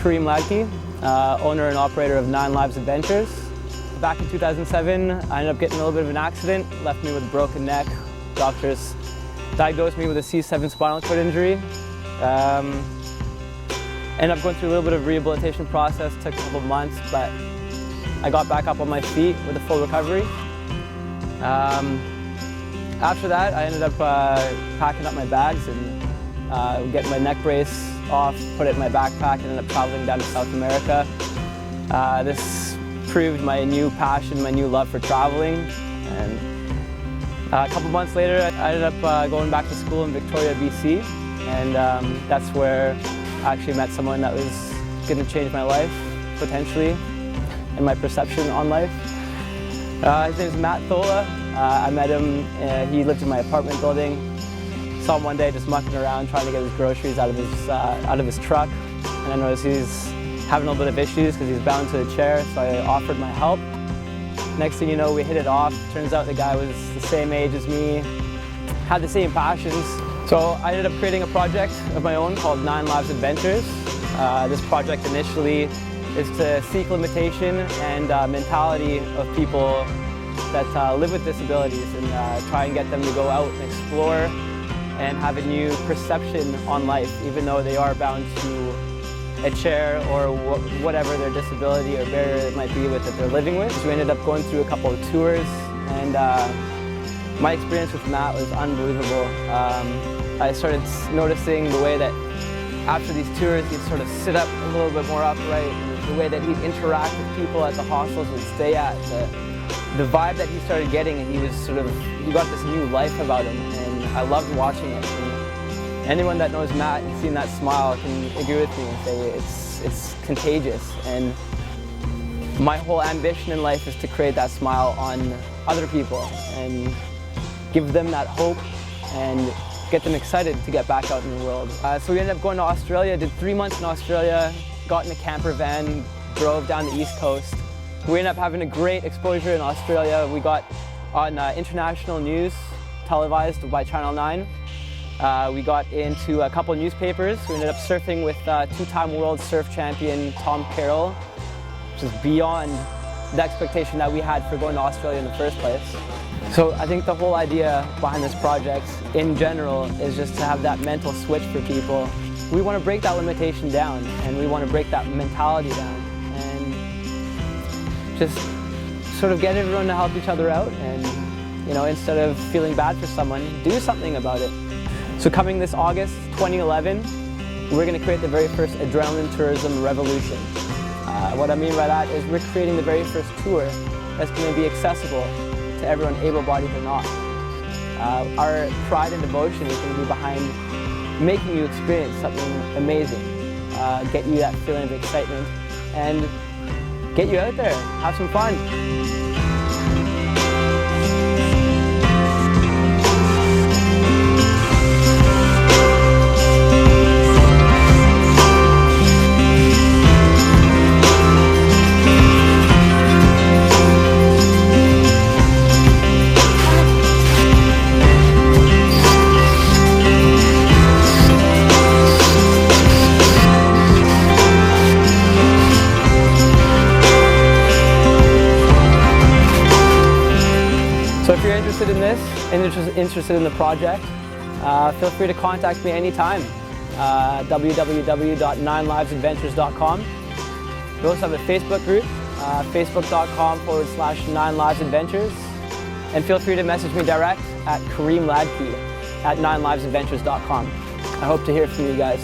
Karim Ladki, owner and operator of 9 Lives Adventures. Back in 2007, I ended up getting a little bit of an accident, left me with a broken neck. Doctors diagnosed me with a C7 spinal cord injury. Ended up going through a little bit of rehabilitation process, took a couple of months, but I got back up on my feet with a full recovery. After that, I ended up packing up my bags and getting my neck brace off, put it in my backpack, and ended up traveling down to South America. This proved my new passion, my new love for traveling. And a couple months later, I ended up going back to school in Victoria, BC, and that's where I actually met someone that was going to change my life, potentially, and my perception on life. His name is Matt Thola. I met him, he lived in my apartment building. Saw him one day just mucking around trying to get his groceries out of his truck, and I noticed he's having a little bit of issues because he's bound to a chair, so I offered my help. Next thing you know, we hit it off. Turns out the guy was the same age as me, had the same passions. So I ended up creating a project of my own called 9 Lives Adventures. This project initially is to seek limitation and mentality of people that live with disabilities and try and get them to go out and explore and have a new perception on life, even though they are bound to a chair or whatever their disability or barrier it might be with that they're living with. So we ended up going through a couple of tours, and my experience with Matt was unbelievable. I started noticing the way that after these tours he'd sort of sit up a little bit more upright, and the way that he'd interact with people at the hostels we'd stay at, the vibe that he started getting, and he got this new life about him, and I loved watching it. And anyone that knows Matt and seen that smile can agree with me and say it's contagious. And my whole ambition in life is to create that smile on other people and give them that hope and get them excited to get back out in the world. So we ended up going to Australia, did 3 months in Australia, got in a camper van, drove down the East Coast. We ended up having a great exposure in Australia. We got on international news, televised by Channel 9. We got into a couple of newspapers. We ended up surfing with two-time world surf champion Tom Carroll, which is beyond the expectation that we had for going to Australia in the first place. So I think the whole idea behind this project in general is just to have that mental switch for people. We want to break that limitation down, and we want to break that mentality down, and just sort of get everyone to help each other out, and instead of feeling bad for someone, do something about it. So coming this August 2011, we're going to create the very first adrenaline tourism revolution. What I mean by that is we're creating the very first tour that's going to be accessible to everyone, able-bodied or not. Our pride and devotion is going to be behind making you experience something amazing, get you that feeling of excitement, and get you out there, have some fun. So if you're interested in this and interested in the project, feel free to contact me anytime. www.9livesadventures.com. We also have a Facebook group, facebook.com/9livesadventures. And feel free to message me direct at Karim Ladki at 9livesadventures.com. I hope to hear from you guys.